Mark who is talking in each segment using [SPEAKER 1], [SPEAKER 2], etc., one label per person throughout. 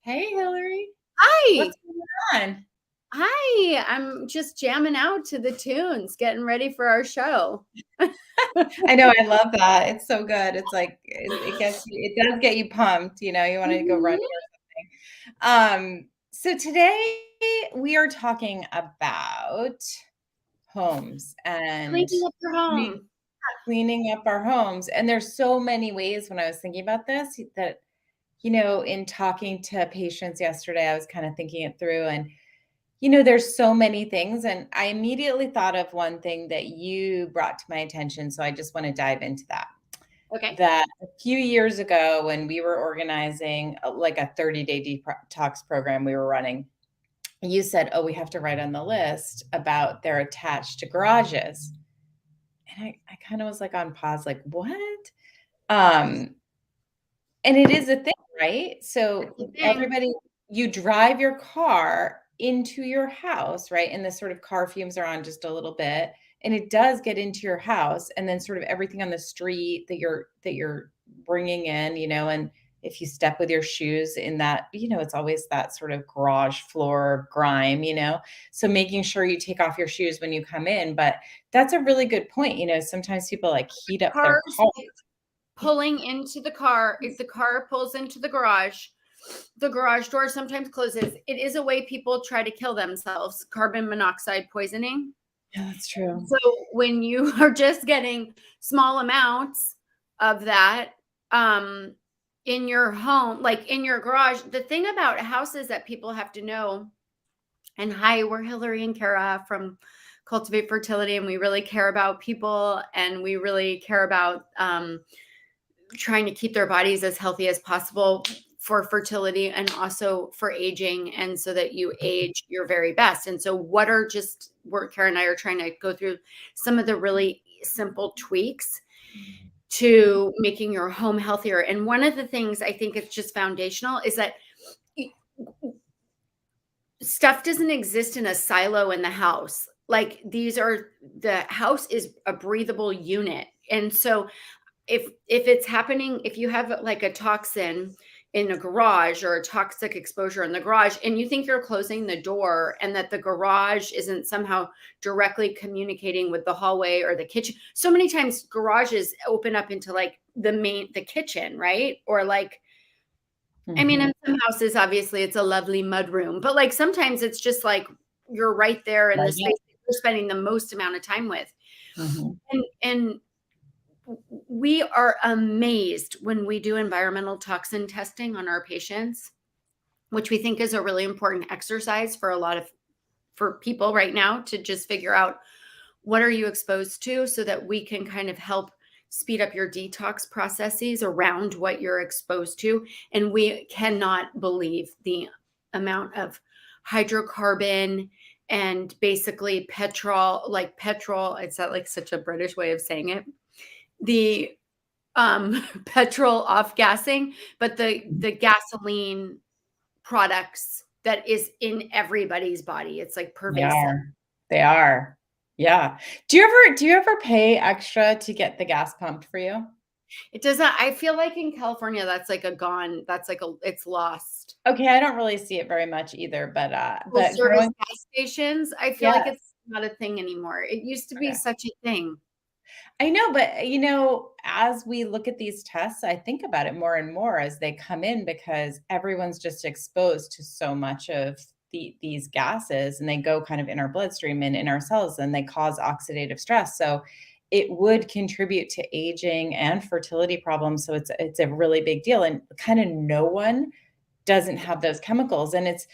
[SPEAKER 1] Hey, Hillary.
[SPEAKER 2] Hi.
[SPEAKER 1] What's going on?
[SPEAKER 2] Hi. I'm just jamming out to the tunes, getting ready for our show.
[SPEAKER 1] I know, I love that. It's so good. It's like it does get you pumped, you want to go running
[SPEAKER 2] Mhm.
[SPEAKER 1] or something. So today we are talking about homes and
[SPEAKER 2] Cleaning up your
[SPEAKER 1] cleaning,
[SPEAKER 2] home.
[SPEAKER 1] cleaning up our homes. And there's so many ways when I was thinking about this that, in talking to patients yesterday, I was kind of thinking it through and there's so many things, and I immediately thought of one thing that you brought to my attention, so I just want to dive into that.
[SPEAKER 2] Okay.
[SPEAKER 1] That a few years ago when we were organizing like a 30-day detox program we were running, you said, "Oh, we have to write on the list about they're attached to garages." And I kind of was like on pause, like, "What?" Um, and it is a thing, right? So
[SPEAKER 2] That's the thing.
[SPEAKER 1] everybody, you drive your car into your house, right? And the sort of car fumes are on just a little bit, and it does get into your house, and then sort of everything on the street that you're bringing in, and if you step with your shoes in that, it's always that sort of garage floor grime, so making sure you take off your shoes when you come in. But that's a really good point. Sometimes people like heat up their
[SPEAKER 2] Cars
[SPEAKER 1] car.
[SPEAKER 2] pulling into the car. If the car pulls into the garage door sometimes closes. It is a way people try to kill themselves. Carbon monoxide poisoning.
[SPEAKER 1] Yeah, that's true.
[SPEAKER 2] So when you are just getting small amounts of that in your home, like in your garage, the thing about houses that people have to know, and hi, we're Hillary and Kara from Cultivate Fertility, and we really care about people, and we really care about trying to keep their bodies as healthy as possible for fertility and also for aging, and so that you age your very best. And so what are just where Kara and I are trying to go through some of the really simple tweaks to making your home healthier. And one of the things I think it's just foundational is that stuff doesn't exist in a silo in the house. Like the house is a breathable unit. And so if it's happening, if you have like a toxin in a garage or a toxic exposure in the garage, and you think you're closing the door and that the garage isn't somehow directly communicating with the hallway or the kitchen. So many times garages open up into like the kitchen, right? Or like, I mean,
[SPEAKER 1] Mhm.
[SPEAKER 2] in some houses, obviously it's a lovely mud room, but like sometimes it's just like you're right there in the
[SPEAKER 1] Right, yeah.
[SPEAKER 2] space that you're spending the most amount of time with.
[SPEAKER 1] Mhm.
[SPEAKER 2] And we are amazed when we do environmental toxin testing on our patients, which we think is a really important exercise for people right now to just figure out what are you exposed to so that we can kind of help speed up your detox processes around what you're exposed to. And we cannot believe the amount of hydrocarbon and basically petrol, it's not like such a British way of saying it, the petrol off gassing, but the gasoline products that is in everybody's body. It's like
[SPEAKER 1] They
[SPEAKER 2] pervasive.
[SPEAKER 1] are. They are. Yeah. Do you ever pay extra to get the gas pumped for you?
[SPEAKER 2] It doesn't, I feel like in California, it's lost.
[SPEAKER 1] Okay, I don't really see it very much either, but
[SPEAKER 2] Full service
[SPEAKER 1] growing.
[SPEAKER 2] gas stations, I feel like
[SPEAKER 1] Yes.
[SPEAKER 2] it's not a thing anymore. It used to be
[SPEAKER 1] Okay.
[SPEAKER 2] such a thing.
[SPEAKER 1] I know, but as we look at these tests, I think about it more and more as they come in because everyone's just exposed to so much of these gases, and they go kind of in our bloodstream and in our cells, and they cause oxidative stress. So it would contribute to aging and fertility problems. So it's a really big deal, and kind of no one doesn't have those chemicals. And it's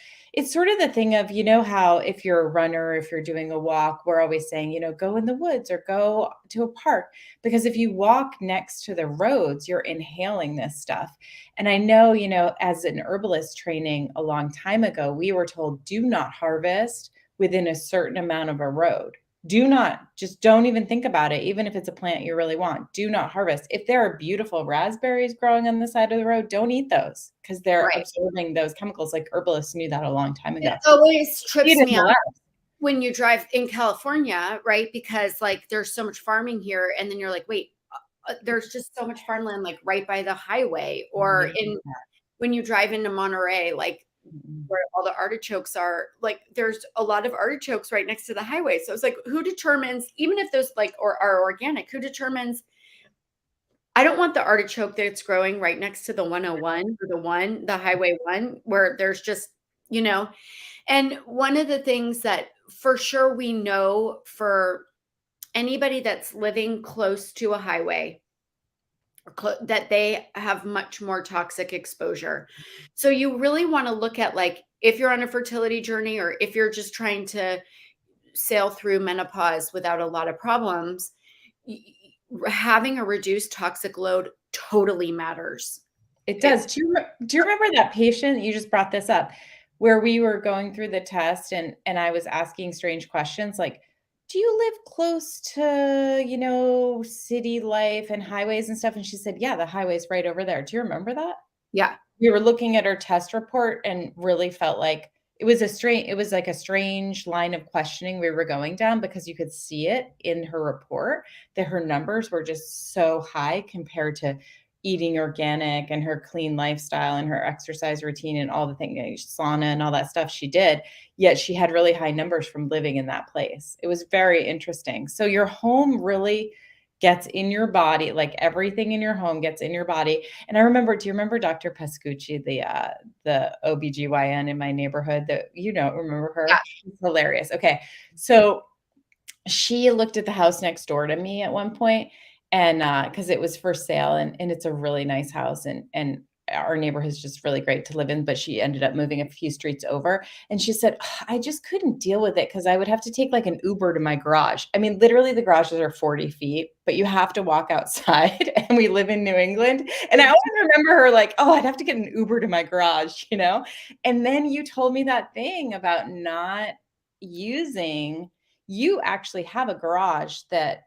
[SPEAKER 1] sort of the thing of, how if you're a runner, if you're doing a walk, we're always saying, go in the woods or go to a park, because if you walk next to the roads, you're inhaling this stuff. And I know, as an herbalist training a long time ago, we were told, do not harvest within a certain amount of a road. Do not, just don't even think about it. Even if it's a plant you really want, do not harvest. If there are beautiful raspberries growing on the side of the road, don't eat those because they're
[SPEAKER 2] Right.
[SPEAKER 1] absorbing those chemicals. Like herbalists knew that a long time
[SPEAKER 2] It
[SPEAKER 1] ago.
[SPEAKER 2] always
[SPEAKER 1] Eat
[SPEAKER 2] trips
[SPEAKER 1] it
[SPEAKER 2] me out
[SPEAKER 1] alive.
[SPEAKER 2] when you drive in California, right? Because like there's so much farming here, and then you're like, wait, there's just so much farmland like right by the highway or in when you drive into Monterey, like
[SPEAKER 1] Mhm.
[SPEAKER 2] where all the artichokes are, like there's a lot of artichokes right next to the highway. So it's like, who determines, even if those like or are organic, who determines I don't want the artichoke that's growing right next to the 101 or the highway one, where there's just, you know, and one of the things that for sure we know for anybody that's living close to a highway that they have much more toxic exposure. So you really want to look at like if you're on a fertility journey or if you're just trying to sail through menopause without a lot of problems, having a reduced toxic load totally matters.
[SPEAKER 1] It
[SPEAKER 2] It
[SPEAKER 1] does. Do you remember that patient, you just brought this up, where we were going through the test and I was asking strange questions like, "Do you live close to, city life and highways and stuff?" And she said, "Yeah, the highway's right over there." Do you remember that?
[SPEAKER 2] yeah.
[SPEAKER 1] We were looking at her test report and really felt like it was like a strange line of questioning we were going down because you could see it in her report that her numbers were just so high compared to eating organic and her clean lifestyle and her exercise routine and all the things, sauna and all that stuff she did, yet she had really high numbers from living in that place. It was very interesting. So your home really gets in your body, like everything in your home gets in your body. And I remember, do you remember Dr. Pascucci, the OBGYN in my neighborhood that remember
[SPEAKER 2] Yeah.
[SPEAKER 1] her? She's hilarious. Okay. So she looked at the house next door to me at one point and because it was for sale and it's a really nice house and our neighborhood is just really great to live in, but she ended up moving a few streets over and she said, "Ugh, I just couldn't deal with it because I would have to take like an Uber to my garage." I mean, literally the garages are 40 feet, but you have to walk outside and we live in New England. And I always remember her like, "Oh, I'd have to get an Uber to my garage," you know? And then you told me that thing about not using you actually have a garage that,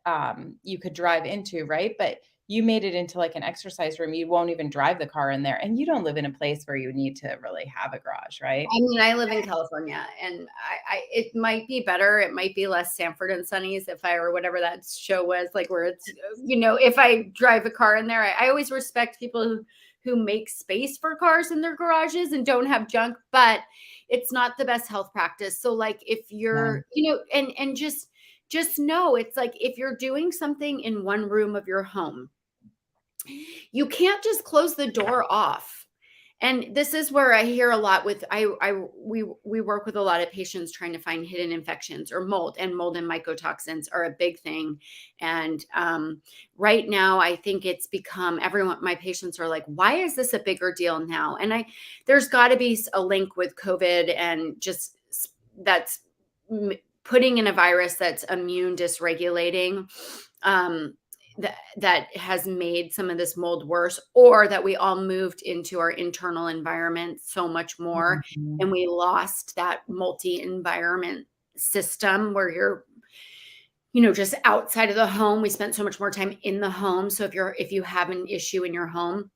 [SPEAKER 1] you could drive into, right? But you made it into, like, an exercise room. You won't even drive the car in there, and you don't live in a place where you need to really have a garage, right?
[SPEAKER 2] I mean, I live in California, and it might be better. It might be less Sanford and Sonny's if I or whatever that show was like, where it's if I drive a car in there. I always respect people who make space for cars in their garages and don't have junk, but it's not the best health practice. So, like, if
[SPEAKER 1] No.
[SPEAKER 2] you're, and just know it's like if you're doing something in one room of your home, you can't just close the door off. And this is where I hear a lot with we work with a lot of patients trying to find hidden infections or mold, and mold and mycotoxins are a big thing. And right now, I think it's become everyone. My patients are like, "Why is this a bigger deal now?" And there's got to be a link with COVID and just that's putting in a virus that's immune dysregulating. That has made some of this mold worse, or that we all moved into our internal environment so much more
[SPEAKER 1] Mhm.
[SPEAKER 2] and we lost that multi-environment system where you're just outside of the home. We spent so much more time in the home. So if you have an issue in your home,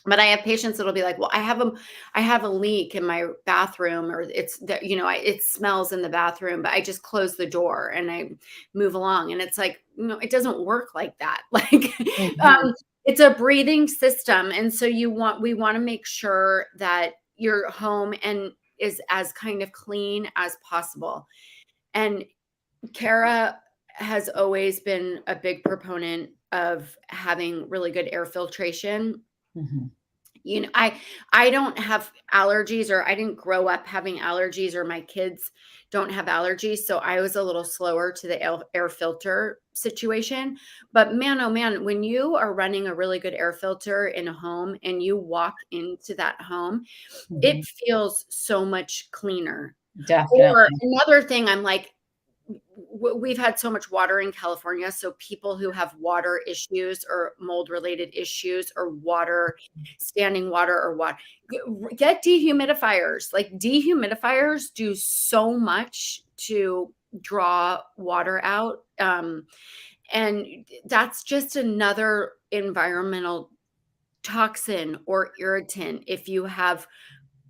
[SPEAKER 2] but I have patients that'll be like, "Well, I have a leak in my bathroom, or it's that it smells in the bathroom, but I just close the door and I move along." And it's like, no, it doesn't work like that. Like,
[SPEAKER 1] Mhm.
[SPEAKER 2] it's a breathing system, and so we want to make sure that your home and is as kind of clean as possible. And Kara has always been a big proponent of having really good air filtration.
[SPEAKER 1] Mhm.
[SPEAKER 2] I don't have allergies, or I didn't grow up having allergies, or my kids don't have allergies, so I was a little slower to the air filter situation. But man, oh man, when you are running a really good air filter in a home and you walk into that home, it
[SPEAKER 1] Mhm.
[SPEAKER 2] feels so much cleaner. Or
[SPEAKER 1] Definitely.
[SPEAKER 2] another thing, I'm like, we've had so much water in California. So people who have water issues or mold related issues or standing water or what, get dehumidifiers. Like, dehumidifiers do so much to draw water out. And that's just another environmental toxin or irritant. If you have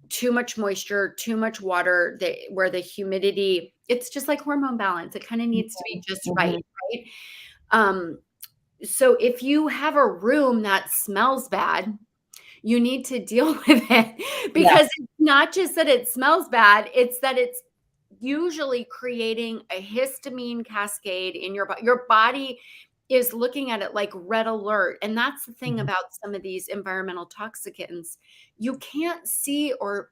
[SPEAKER 2] too much moisture, too much water, where the humidity, it's just like hormone balance. It kind of needs to be just right,
[SPEAKER 1] Mhm.
[SPEAKER 2] right? Um, so if you have a room that smells bad, you need to deal with it
[SPEAKER 1] Yeah.
[SPEAKER 2] because it's not just that it smells bad, it's that it's usually creating a histamine cascade in your body. Your body is looking at it like red alert. And that's the thing
[SPEAKER 1] Mhm.
[SPEAKER 2] about some of these environmental toxicants. You can't see or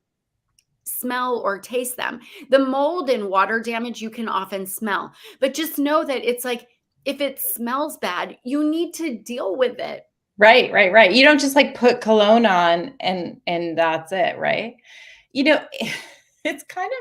[SPEAKER 2] smell or taste them. The mold and water damage you can often smell, but just know that it's like if it smells bad, you need to deal with it.
[SPEAKER 1] Right, right, right. You don't just like put cologne on and that's it, right? You know, it's kind of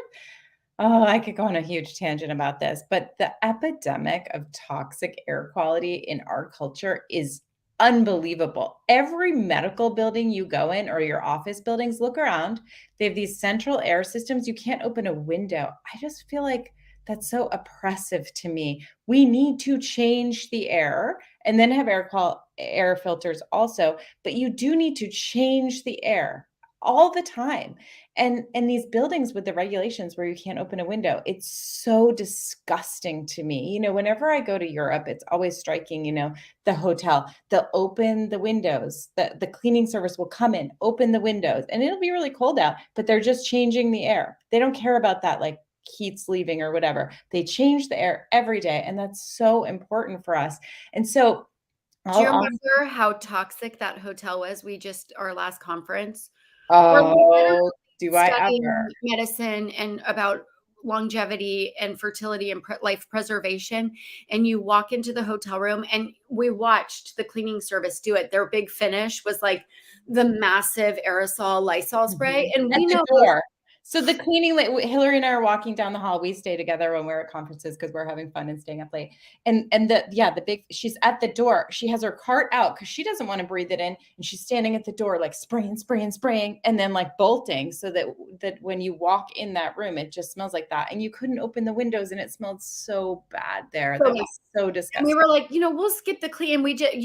[SPEAKER 1] oh, I could go on a huge tangent about this, but the epidemic of toxic air quality in our culture is unbelievable. Every medical building you go in or your office buildings, look around. They have these central air systems. You can't open a window. I just feel like that's so oppressive to me. We need to change the air and then have air filters also, but you do need to change the air all the time. And these buildings with the regulations where you can't open a window, it's so disgusting to me. Whenever I go to Europe, it's always striking, the hotel, they'll open the windows, the cleaning service will come in, open the windows, and it'll be really cold out, but they're just changing the air. They don't care about that, like heat's leaving or whatever. They change the air every day, and that's so important for us. And so
[SPEAKER 2] Do you
[SPEAKER 1] I'll
[SPEAKER 2] remember how toxic that hotel was? We just our last conference where we literally
[SPEAKER 1] oh, do I ever?
[SPEAKER 2] studying medicine and about longevity and fertility and life preservation. And you walk into the hotel room and we watched the cleaning service do it. Their big finish was like the massive aerosol Lysol spray.
[SPEAKER 1] Mhm.
[SPEAKER 2] And
[SPEAKER 1] At
[SPEAKER 2] we
[SPEAKER 1] the
[SPEAKER 2] know those.
[SPEAKER 1] door. So the cleaning la Hillary and I are walking down the hall. We stay together when we're at conferences because 'cause we're having fun and staying up late. And the big she's at the door. She has her cart out because she doesn't wanna breathe it in, and she's standing at the door, like, spraying, spraying, spraying, and then, like, bolting so that when you walk in that room, it just smells like that, and you couldn't open the windows, and it smelled so bad there.
[SPEAKER 2] So
[SPEAKER 1] That was so
[SPEAKER 2] and we
[SPEAKER 1] disgusting.
[SPEAKER 2] were like, we'll skip the clean. We just,
[SPEAKER 1] We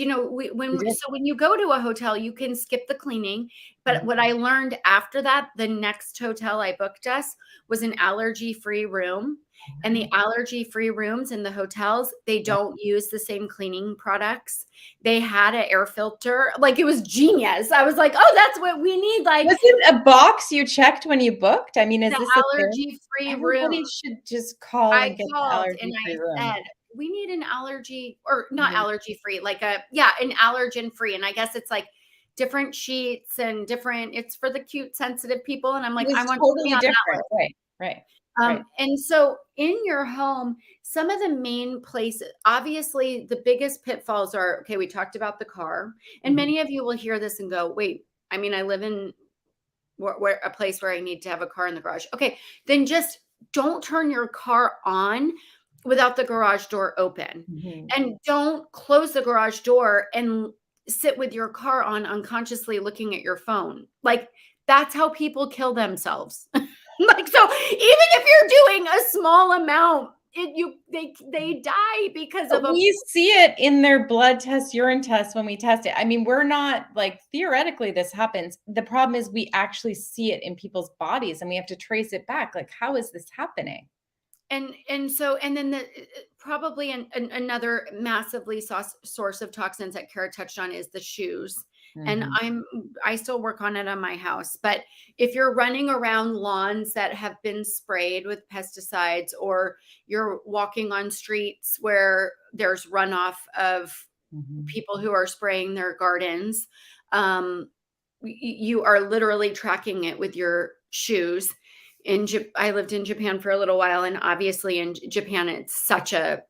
[SPEAKER 1] did.
[SPEAKER 2] when you go to a hotel, you can skip the cleaning. But
[SPEAKER 1] Mhm.
[SPEAKER 2] what I learned after that, the next hotel I booked us was an allergy-free room. And the allergy-free rooms in the hotels, they
[SPEAKER 1] Yeah.
[SPEAKER 2] don't use the same cleaning products. They had an air filter. Like it was genius. I was like, oh, that's what we need. Like
[SPEAKER 1] Was it a box you checked when you booked? I mean, is
[SPEAKER 2] the
[SPEAKER 1] this a thing?
[SPEAKER 2] allergy-free room.
[SPEAKER 1] Everybody should just call
[SPEAKER 2] I
[SPEAKER 1] and get the
[SPEAKER 2] called and
[SPEAKER 1] allergy-free
[SPEAKER 2] I
[SPEAKER 1] room.
[SPEAKER 2] said, "We need an allergy or not
[SPEAKER 1] Mhm.
[SPEAKER 2] allergy free, like a yeah, an allergen free." And I guess it's like different sheets and different it's for the cute sensitive people and I'm
[SPEAKER 1] It
[SPEAKER 2] like, "I
[SPEAKER 1] was
[SPEAKER 2] want to be
[SPEAKER 1] totally
[SPEAKER 2] on that
[SPEAKER 1] different.
[SPEAKER 2] list."
[SPEAKER 1] Right, right, right.
[SPEAKER 2] And so in your home, some of the main places, obviously the biggest pitfalls are okay, we talked about the car. And
[SPEAKER 1] Mhm,
[SPEAKER 2] many of you will hear this and go, "Wait, I mean, I live in where a place where I need to have a car in the garage." Okay, then just don't turn your car on without the garage door open.
[SPEAKER 1] mhm.
[SPEAKER 2] And don't close the garage door and sit with your car on unconsciously looking at your phone. Like that's how people kill themselves. Like so even if you're doing a small amount, they die because of
[SPEAKER 1] But
[SPEAKER 2] a
[SPEAKER 1] we see it in their blood tests, urine tests when we test it. I mean, we're not like theoretically this happens. The problem is we actually see it in people's bodies and we have to trace it back. Like, how is this happening?
[SPEAKER 2] and so and then probably another massively source of toxins that Kara touched on is the shoes. And
[SPEAKER 1] Mhm,
[SPEAKER 2] I still work on it on my house, but if you're running around lawns that have been sprayed with pesticides, or you're walking on streets where there's runoff of
[SPEAKER 1] mhm.
[SPEAKER 2] people who are spraying their gardens, um, you are literally tracking it with your shoes. I lived in Japan for a little while, and obviously in Japan, it's such a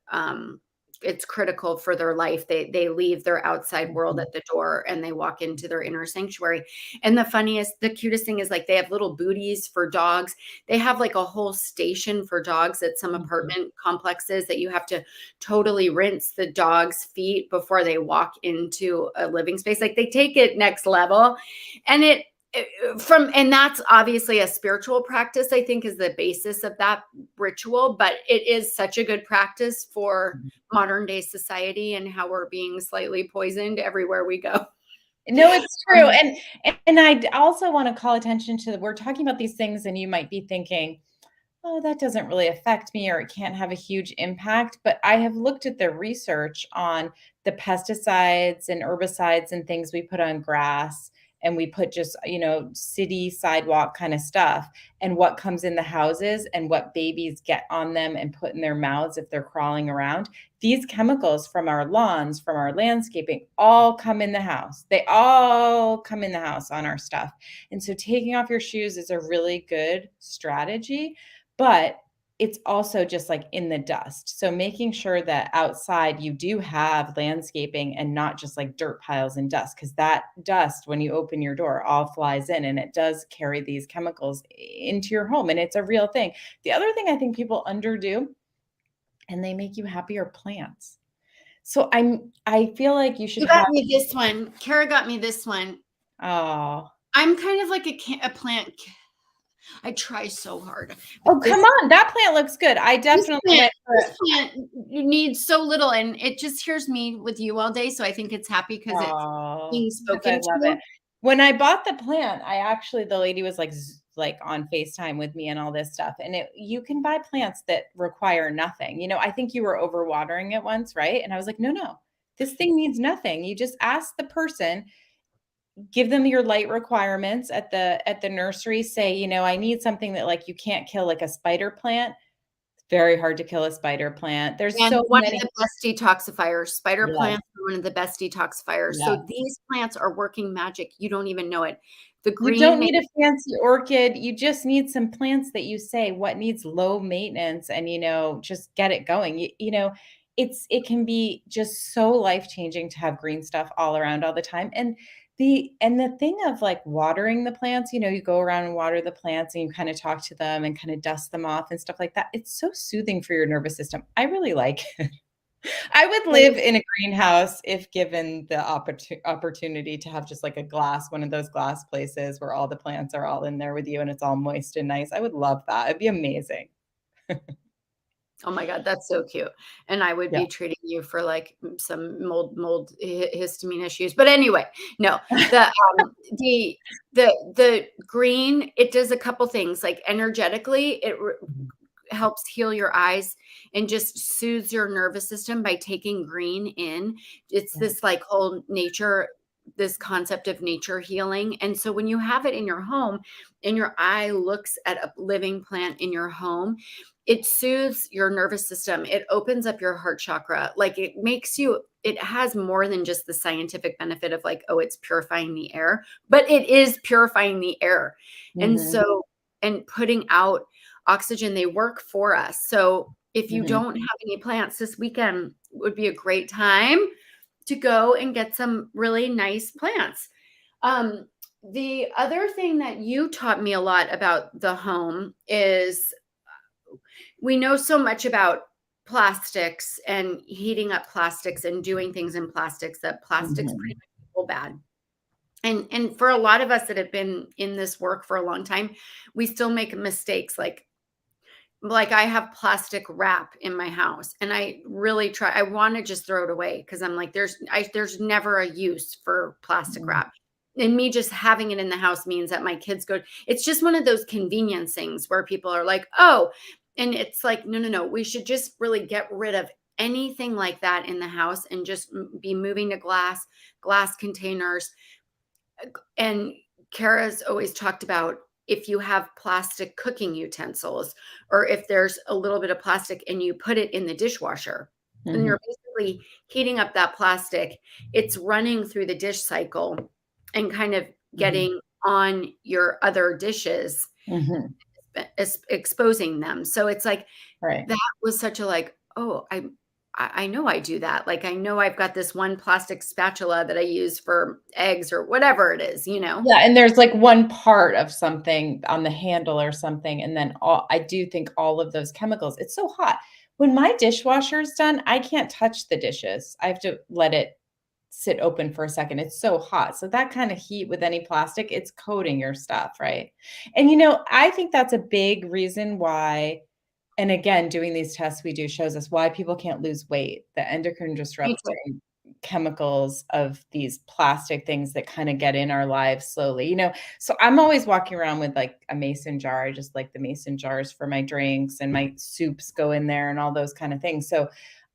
[SPEAKER 2] it's critical for their life. They leave their outside world
[SPEAKER 1] Mhm,
[SPEAKER 2] at the door and they walk into their inner sanctuary. And the cutest thing is like they have little booties for dogs. They have like a whole station for dogs at some
[SPEAKER 1] mhm.
[SPEAKER 2] apartment complexes that you have to totally rinse the dog's feet before they walk into a living space. Like they take it next level. And and that's obviously a spiritual practice, I think, is the basis of that ritual, but it is such a good practice for modern day society and how we're being slightly poisoned everywhere we go.
[SPEAKER 1] No, it's true,
[SPEAKER 2] Um,
[SPEAKER 1] and I also wanna call attention to we're talking about these things and you might be thinking, "Oh, that doesn't really affect me," or "It can't have a huge impact," but I have looked at the research on the pesticides and herbicides and things we put on grass, and we put just, city sidewalk kind of stuff, and what comes in the houses and what babies get on them and put in their mouths if they're crawling around, these chemicals from our lawns, from our landscaping, all come in the house. They all come in the house on our stuff. And so taking off your shoes is a really good strategy, but it's also just like in the dust. So making sure that outside you do have landscaping and not just like dirt piles and dust, because that dust, when you open your door, all flies in and it does carry these chemicals into your home. And it's a real thing. The other thing I think people underdo, and they make you happier, plants. So I feel like you should
[SPEAKER 2] You got
[SPEAKER 1] have.
[SPEAKER 2] me this one. Kara got me this one.
[SPEAKER 1] Oh,
[SPEAKER 2] I'm kind of like a plant. I try so hard.
[SPEAKER 1] oh, come on. That plant looks good. I definitely went for
[SPEAKER 2] This
[SPEAKER 1] it.
[SPEAKER 2] plant needs so little, and it just hears me with you all day. So I think it's happy because it's
[SPEAKER 1] Oh,
[SPEAKER 2] being
[SPEAKER 1] because I
[SPEAKER 2] spoken
[SPEAKER 1] love it.
[SPEAKER 2] to.
[SPEAKER 1] When I bought the plant, the lady was like on FaceTime with me and all this stuff. And you can buy plants that require nothing. I think you were overwatering it once, right? And I was like, no, this thing needs nothing. You just ask the person, give them your light requirements at the nursery, say, I need something that like you can't kill, like a spider plant. It's very hard to kill a spider plant. There's
[SPEAKER 2] And
[SPEAKER 1] so
[SPEAKER 2] one of
[SPEAKER 1] many.
[SPEAKER 2] the best detoxifiers. Spider
[SPEAKER 1] Yes,
[SPEAKER 2] plants are one of the best detoxifiers. So
[SPEAKER 1] yes.
[SPEAKER 2] these plants are working magic. You don't even know it. The
[SPEAKER 1] You
[SPEAKER 2] green
[SPEAKER 1] don't
[SPEAKER 2] makes
[SPEAKER 1] need a fancy orchid. You just need some plants that you say what needs low maintenance and, just get it going. It can be just so life-changing to have green stuff all around all the time. And the thing of like watering the plants, you go around and water the plants and you kind of talk to them and kind of dust them off and stuff like that. It's so soothing for your nervous system. I really like it. I would live in a greenhouse if given the opportunity to have just like one of those glass places where all the plants are all in there with you and it's all moist and nice. I would love that. It'd be amazing.
[SPEAKER 2] Oh my God, that's so cute. And I would
[SPEAKER 1] Yeah.
[SPEAKER 2] be treating you for like some histamine issues. But anyway, no, the green, it does a couple things like energetically,
[SPEAKER 1] Mhm.
[SPEAKER 2] helps heal your eyes and just soothes your nervous system by taking green in. It's
[SPEAKER 1] Yeah.
[SPEAKER 2] this like whole nature, this concept of nature healing. And so when you have it in your home and your eye looks at a living plant in your home, it soothes your nervous system. It opens up your heart chakra. Like it has more than just the scientific benefit of like, oh, it's purifying the air, but it is purifying the air. And
[SPEAKER 1] Mhm.
[SPEAKER 2] so, and putting out oxygen, they work for us. So if you
[SPEAKER 1] Mhm.
[SPEAKER 2] don't have any plants this weekend, would be a great time to go and get some really nice plants. The other thing that you taught me a lot about the home is we know so much about plastics and heating up plastics and doing things in plastics that plastics pretty
[SPEAKER 1] Mhm.
[SPEAKER 2] much equal bad. And for a lot of us that have been in this work for a long time, we still make mistakes like I have plastic wrap in my house and I want to just throw it away because I'm like there's never a use for plastic
[SPEAKER 1] Mhm.
[SPEAKER 2] wrap. And me just having it in the house means that my kids it's just one of those convenience things where people are like, "Oh," and it's like, no, we should just really get rid of anything like that in the house and just be moving to glass containers. And Kara's always talked about if you have plastic cooking utensils or if there's a little bit of plastic and you put it in the dishwasher and
[SPEAKER 1] Mhm.
[SPEAKER 2] you're basically heating up that plastic, it's running through the dish cycle and kind of
[SPEAKER 1] Mhm.
[SPEAKER 2] getting on your other dishes,
[SPEAKER 1] Mhm.
[SPEAKER 2] exposing them. So it's like
[SPEAKER 1] Right.
[SPEAKER 2] that was such a like, oh, I know I do that. Like I know I've got this one plastic spatula that I use for eggs or whatever it is, you know?
[SPEAKER 1] Yeah, and there's like one part of something on the handle or something, and then I do think all of those chemicals, it's so hot. When my dishwasher is done, I can't touch the dishes. I have to let it sit open for a second. It's so hot. So that kind of heat with any plastic, it's coating your stuff, right? And I think that's a big reason why, and again, doing these tests we do shows us why people can't lose weight. The endocrine
[SPEAKER 2] Me too.
[SPEAKER 1] disrupting chemicals of these plastic things that kind of get in our lives slowly. So I'm always walking around with like a mason jar. I just like the mason jars for my drinks, and my soups go in there and all those kind of things. So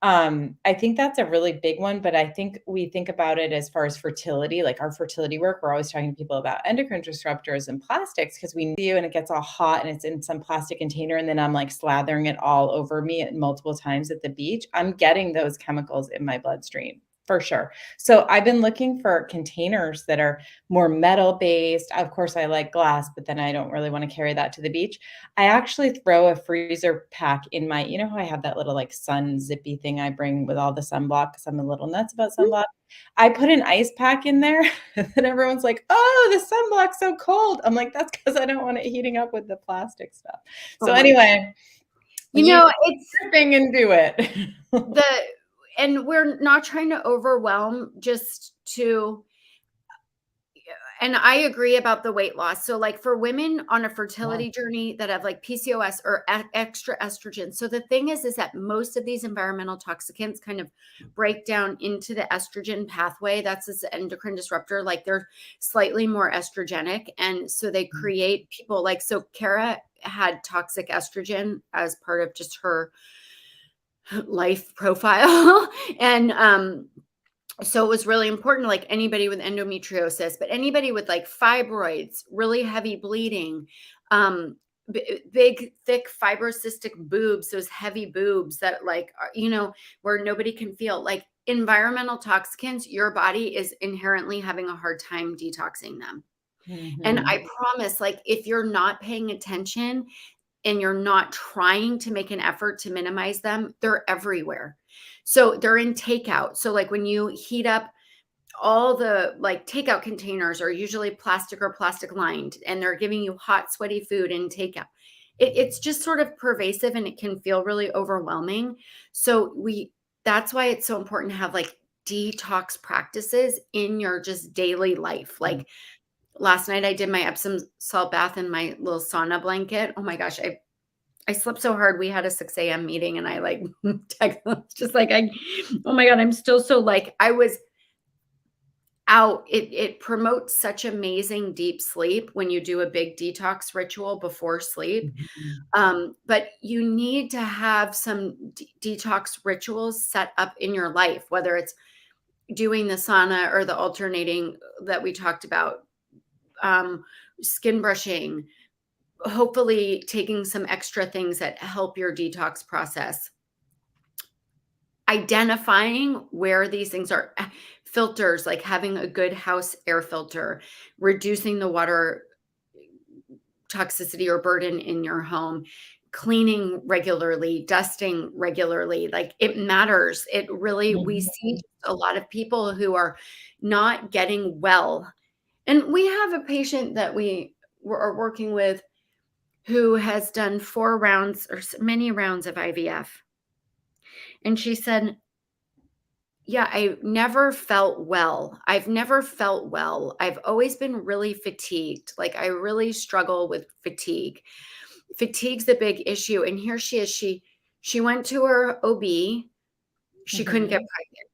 [SPEAKER 1] I think that's a really big one, but I think we think about it as far as fertility, like our fertility work. We're always talking to people about endocrine disruptors and plastics because we see you and it gets all hot and it's in some plastic container. And then I'm like slathering it all over me at multiple times at the beach. I'm getting those chemicals in my bloodstream for sure. So I've been looking for containers that are more metal based. Of course, I like glass, but then I don't really want to carry that to the beach. I actually throw a freezer pack in my, you know how I have that little like sun zippy thing I bring with all the sunblock because I'm a little nuts about sunblock. I put an ice pack in there and everyone's like, oh, the sunblock's so cold. I'm like, that's because I don't want it heating up with the plastic stuff.
[SPEAKER 2] Oh
[SPEAKER 1] So
[SPEAKER 2] my God.
[SPEAKER 1] anyway, use
[SPEAKER 2] It's
[SPEAKER 1] your thing and do it.
[SPEAKER 2] the, and we're not trying to overwhelm, just to, and I agree about the weight loss. So like for women on a
[SPEAKER 1] Yeah.
[SPEAKER 2] fertility journey that have like PCOS or extra estrogen. So the thing is that most of these environmental toxicants kind of break down into the estrogen pathway. That's this endocrine disruptor. Like they're slightly more estrogenic. And so they create people like, so Kara had toxic estrogen as part of just her life profile. And so it was really important, like anybody with endometriosis, but anybody with like fibroids, really heavy bleeding, big thick fibrocystic boobs, those heavy boobs that like where nobody can feel, like environmental toxicants, your body is inherently having a hard time detoxing them. And
[SPEAKER 1] Mhm.
[SPEAKER 2] I promise, like if you're not paying attention and you're not trying to make an effort to minimize them, they're everywhere. So they're in takeout. So like when you heat up, all the like takeout containers are usually plastic or plastic lined, and they're giving you hot, sweaty food in takeout. It's just sort of pervasive and it can feel really overwhelming. So that's why it's so important to have like detox practices in your just daily life. Like last night I did my Epsom salt bath in my little sauna blanket. Oh my gosh, I slept so hard. We had a 6 a.m. meeting and I like just like oh my God, I'm still so like I was out. It promotes such amazing deep sleep when you do a big detox ritual before sleep.
[SPEAKER 1] Mhm.
[SPEAKER 2] But you need to have some detox rituals set up in your life, whether it's doing the sauna or the alternating that we talked about, um, skin brushing, hopefully taking some extra things that help your detox process, identifying where these things are, filters, like having a good house air filter, reducing the water toxicity or burden in your home, cleaning regularly, dusting regularly. Like it matters. It really, we see
[SPEAKER 1] Mhm.
[SPEAKER 2] a lot of people who are not getting well. And we have a patient that we are working with who has done 4 rounds or many rounds of IVF. And she said, yeah, I never felt well. I've never felt well. I've always been really fatigued. Like I really struggle with fatigue. Fatigue's the big issue. And here she is. She went to her OB. She couldn't get
[SPEAKER 1] Mhm.
[SPEAKER 2] pregnant.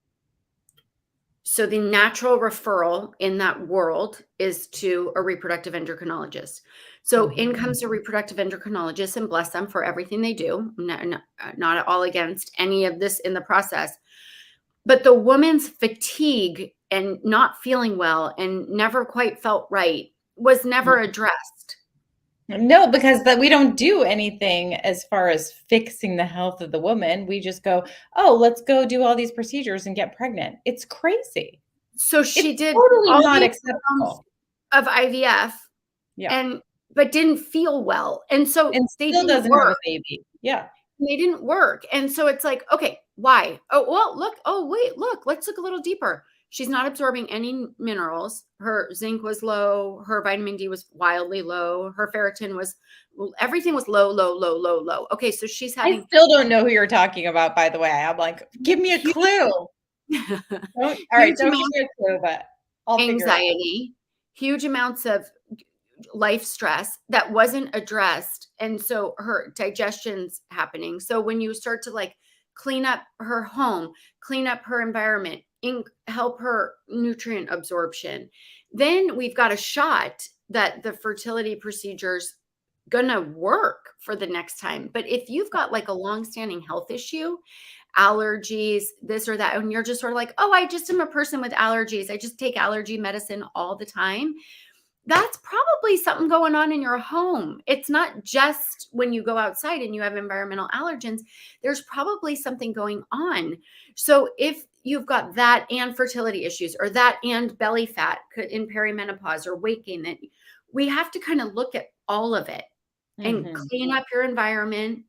[SPEAKER 2] So the natural referral in that world is to a reproductive endocrinologist. So in
[SPEAKER 1] Mhm.
[SPEAKER 2] comes a reproductive endocrinologist, and bless them for everything they do. Not at all against any of this in the process. But the woman's fatigue and not feeling well and never quite felt right was never addressed.
[SPEAKER 1] No, because that we don't do anything as far as fixing the health of the woman. We just go, "Oh, let's go do all these procedures and get pregnant." It's crazy.
[SPEAKER 2] So
[SPEAKER 1] It's
[SPEAKER 2] she did
[SPEAKER 1] totally
[SPEAKER 2] all
[SPEAKER 1] not
[SPEAKER 2] these rounds
[SPEAKER 1] acceptable.
[SPEAKER 2] of IVF
[SPEAKER 1] Yeah,
[SPEAKER 2] and but didn't feel well. And so
[SPEAKER 1] and
[SPEAKER 2] they
[SPEAKER 1] still
[SPEAKER 2] didn't
[SPEAKER 1] doesn't have a
[SPEAKER 2] work.
[SPEAKER 1] baby. Yeah.
[SPEAKER 2] They didn't work. And so it's like, okay, why? Oh, well, look. Oh, wait, look. Let's look a little deeper. She's not absorbing any minerals. Her zinc was low. Her vitamin D was wildly low. Her ferritin was, everything was low, low, low, low, low. Okay, so she's
[SPEAKER 1] I
[SPEAKER 2] having
[SPEAKER 1] still don't know who you're talking about, by the way. I'm like, "Give me a
[SPEAKER 2] huge,
[SPEAKER 1] clue." Don't
[SPEAKER 2] huge
[SPEAKER 1] don't give
[SPEAKER 2] amounts
[SPEAKER 1] me a clue, but I'll
[SPEAKER 2] of
[SPEAKER 1] figure it out.
[SPEAKER 2] anxiety, huge amounts of life stress that wasn't addressed. And so her digestion's happening. So when you start to like clean up her home, clean up her environment, help her nutrient absorption, then we've got a shot that the fertility procedures gonna work for the next time. But if you've got like a long-standing health issue, allergies, this or that, and you're just sort of like, oh, I just am a person with allergies. I just take allergy medicine all the time. That's probably something going on in your home. It's not just when you go outside and you have environmental allergens. There's probably something going on. So if you've got that and fertility issues, or that and belly fat in perimenopause or weight gain, that we have to kind of look at all of it and
[SPEAKER 1] Mhm.
[SPEAKER 2] clean up your environment,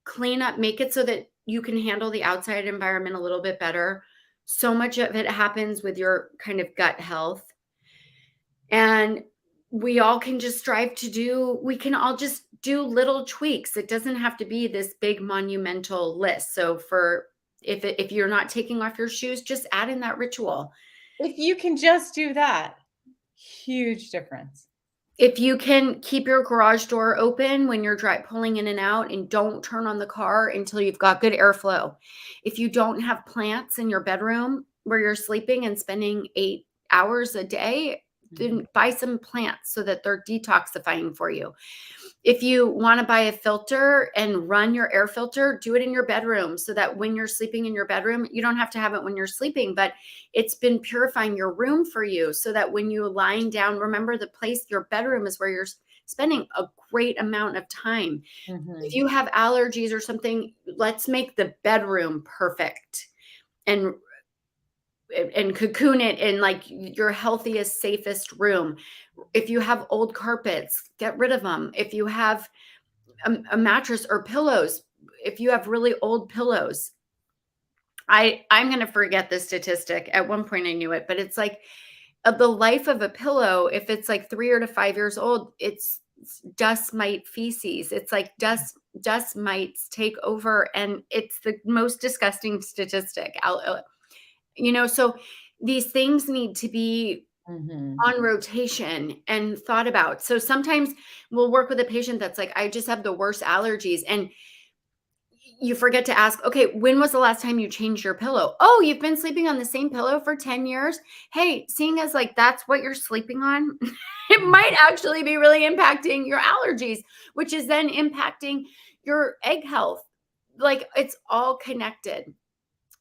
[SPEAKER 2] clean up, make it so that you can handle the outside environment a little bit better. So much of it happens with your kind of gut health. And we all can just strive to do, we can all just do little tweaks. It doesn't have to be this big monumental list. So for if you're not taking off your shoes, just add in that ritual.
[SPEAKER 1] If you can just do that, huge difference.
[SPEAKER 2] If you can keep your garage door open when you're pulling in and out, and don't turn on the car until you've got good airflow. If you don't have plants in your bedroom where you're sleeping and spending 8 hours a day, then buy some plants so that they're detoxifying for you. If you want to buy a filter and run your air filter, do it in your bedroom so that when you're sleeping in your bedroom, you don't have to have it when you're sleeping, but it's been purifying your room for you so that when you're lying down, remember the place, your bedroom is where you're spending a great amount of time. If
[SPEAKER 1] Mhm.
[SPEAKER 2] you have allergies or something, let's make the bedroom perfect and cocoon it in like your healthiest, safest room. If you have old carpets, get rid of them. If you have a mattress or pillows, if you have really old pillows, I'm going to forget the statistic. At one point I knew it, but it's like the life of a pillow, if it's like 3 or to 5 years old, it's dust mite feces. It's like dust mites take over, and it's the most disgusting statistic. So these things need to be
[SPEAKER 1] Mhm.
[SPEAKER 2] on rotation and thought about. So sometimes we'll work with a patient that's like, I just have the worst allergies. And you forget to ask, okay, when was the last time you changed your pillow? Oh, you've been sleeping on the same pillow for 10 years. Hey, seeing as like that's what you're sleeping on, it might actually be really impacting your allergies, which is then impacting your egg health. Like it's all connected.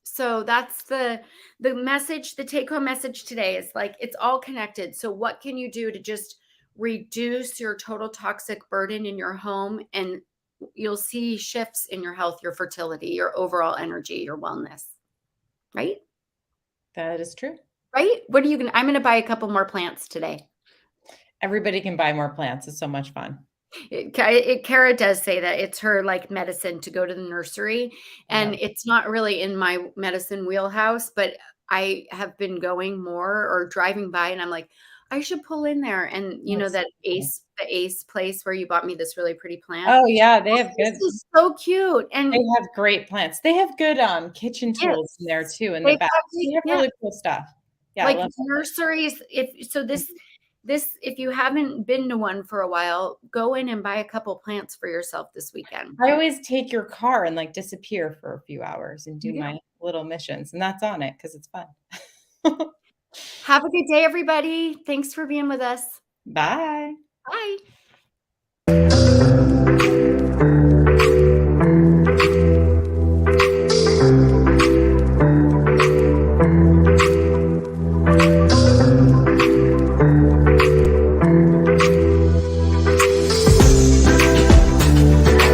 [SPEAKER 2] So that's the message, the take home message today is like it's all connected. So what can you do to just reduce your total toxic burden in your home, and you'll see shifts in your health, your fertility, your overall energy, your wellness. Right?
[SPEAKER 1] That is true.
[SPEAKER 2] Right? What are you going to I'm going to buy a couple more plants today.
[SPEAKER 1] Everybody can buy more plants. It's so much fun.
[SPEAKER 2] Kara does say that it's her like medicine to go to the nursery, and
[SPEAKER 1] Yeah.
[SPEAKER 2] it's not really in my medicine wheelhouse, but I have been going more or driving by, and I'm like, I should pull in there. And
[SPEAKER 1] That's
[SPEAKER 2] that
[SPEAKER 1] cool.
[SPEAKER 2] the Ace place where you bought me this really pretty plant.
[SPEAKER 1] Oh, yeah, they
[SPEAKER 2] Oh,
[SPEAKER 1] have
[SPEAKER 2] this
[SPEAKER 1] good
[SPEAKER 2] is so cute.
[SPEAKER 1] they
[SPEAKER 2] And
[SPEAKER 1] have great plants. They have good, kitchen tools in there
[SPEAKER 2] yes,
[SPEAKER 1] too in the
[SPEAKER 2] they've
[SPEAKER 1] back.
[SPEAKER 2] got
[SPEAKER 1] They have
[SPEAKER 2] yeah,
[SPEAKER 1] really cool stuff. Yeah, I
[SPEAKER 2] like
[SPEAKER 1] love that place.
[SPEAKER 2] nurseries. If so, this if you haven't been to one for a while, go in and buy a couple plants for yourself this weekend.
[SPEAKER 1] I always take your car and, like, disappear for a few hours and do
[SPEAKER 2] Yeah.
[SPEAKER 1] my little missions, and that's on it because it's fun.
[SPEAKER 2] Have a good day, everybody. Thanks for being with us.
[SPEAKER 1] Bye.
[SPEAKER 2] Bye.